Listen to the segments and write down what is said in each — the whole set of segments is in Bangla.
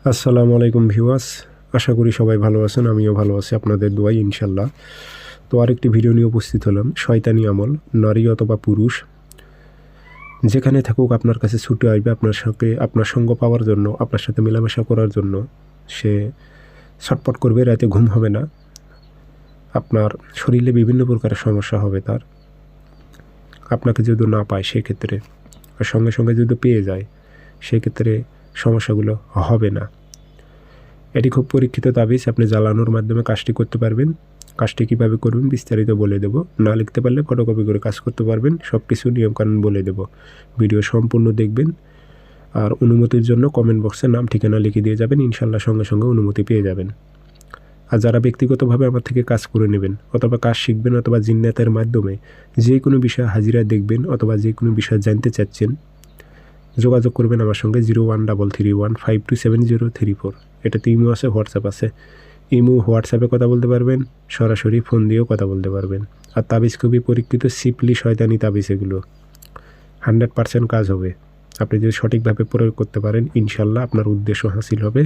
আসসালামু আলাইকুম ভিউয়ার্স, আশা করি সবাই ভালো আছেন। আমিও ভালো আছি আপনাদের দোয়ায় ইনশাল্লাহ। তো আরেকটি ভিডিও নিয়ে উপস্থিত হলাম। শয়তানি আমল, নারী অথবা পুরুষ যেখানে থাকুক আপনার কাছে ছুটে আসবে আপনার সঙ্গ পাওয়ার জন্য, আপনার সাথে মেলামেশা করার জন্য। সে ছটপট করবে, রাতে ঘুম হবে না, আপনার শরীরে বিভিন্ন প্রকারের সমস্যা হবে তার। আপনাকে যদি না পায় সেক্ষেত্রে, আর সঙ্গে সঙ্গে যদি পেয়ে যায় সেক্ষেত্রে সমস্যাগুলো হবে না। এটি খুব পরীক্ষিত তাবিজ। আপনি জ্বালানোর মাধ্যমে কাজটি করতে পারবেন। কাজটি কীভাবে করবেন বিস্তারিত বলে দেব। না লিখতে পারলে ফটোকপি করে কাজ করতে পারবেন। সব কিছু নিয়মকানুন বলে দেব। ভিডিও সম্পূর্ণ দেখবেন। আর অনুমতির জন্য কমেন্ট বক্সে নাম ঠিকানা লিখে দিয়ে যাবেন, ইনশাল্লাহ সঙ্গে সঙ্গে অনুমতি পেয়ে যাবেন। আর যারা ব্যক্তিগতভাবে আমার থেকে কাজ করে নেবেন অথবা কাজ শিখবেন অথবা জিন্নাতের মাধ্যমে যে কোনো বিষয়ে হাজিরা দেখবেন অথবা যে কোনো বিষয় জানতে চাচ্ছেন, যোগাযোগ করবেন আমার সঙ্গে 013315270034। এটাতে ইমো আছে, হোয়াটসঅ্যাপ আছে। ইমো হোয়াটসঅ্যাপে কথা বলতে পারবেন, সরাসরি ফোন দিয়েও কথা বলতে পারবেন। আর তাবিজ খুবই পরীক্ষিত, সিপলি শয়তানি তাবিজ। এগুলো 100% কাজ হবে। আপনি যদি সঠিকভাবে প্রয়োগ করতে পারেন ইনশাল্লাহ আপনার উদ্দেশ্য হাসিল হবে।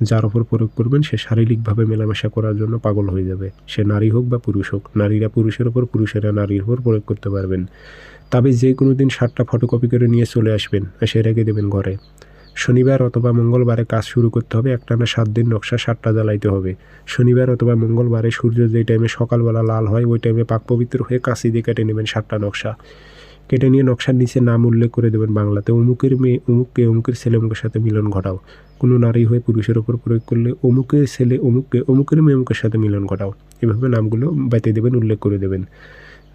যার ওপর প্রয়োগ করবেন সে শারীরিকভাবে মেলামেশা করার জন্য পাগল হয়ে যাবে। সে নারী হোক বা পুরুষ হোক, নারীরা পুরুষের ওপর, পুরুষেরা নারীর ওপর প্রয়োগ করতে পারবেন। তবে যে কোনো দিন 7টা ফটোকপি করে নিয়ে চলে আসবেন, এসে রেখে দেবেন ঘরে। শনিবার অথবা মঙ্গলবারে কাজ শুরু করতে হবে। একটানা 7 দিন নকশা 7টা জ্বালাইতে হবে। শনিবার অথবা মঙ্গলবারে সূর্য যেই টাইমে সকালবেলা লাল হয় ওই টাইমে পাক পবিত্র হয়ে কাঁচি দিয়ে কেটে নেবেন 7টা নকশা। কেটে নিয়ে নকশার নিচে নাম উল্লেখ করে দেবেন বাংলাতে, অমুকের মেয়ে অমুককে, অমুকের ছেলে অমুকের সাথে মিলন ঘটাও। কোনো নারী হয়ে পুরুষের ওপর প্রয়োগ করলে অমুকের ছেলে অমুককে, অমুকের মেয়ে অমুকের সাথে মিলন ঘটাও। এভাবে নামগুলো বাতিয়ে দেবেন, উল্লেখ করে দেবেন।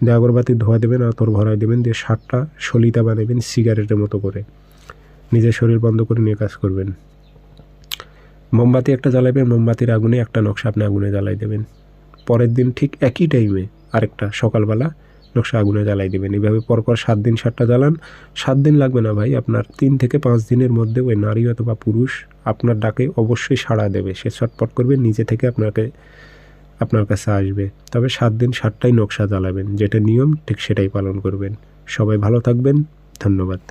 দিয়ে আগরবাতি ধোয়া দেবেন, আতর ভরাই দেবেন, দিয়ে 7টা সলিতা বানাবেন সিগারেটের মতো করে। নিজের শরীর বন্ধ করে নিয়ে কাজ করবেন। মোমবাতি একটা জ্বালাবেন, মোমবাতির আগুনে একটা নকশা আপনি আগুনে জ্বালাই দেবেন। পরের দিন ঠিক একই টাইমে আরেকটা সকালবেলা নকশা আগুনে জ্বালাই দেবেন। এইভাবে পরপর 7 দিন 7টা জ্বালান। 7 দিন লাগবে না ভাই, আপনার 3 থেকে 5 দিনের মধ্যে ওই নারী অথবা পুরুষ আপনার ডাকে অবশ্যই সাড়া দেবে। সে ছটপট করবে, নিজে থেকে আপনার কাছে আসবে। তবে 7 দিন 7টাই নকশা জ্বালাবেন, যেটা নিয়ম ঠিক সেটাই পালন করবেন। সবাই ভালো থাকবেন, ধন্যবাদ।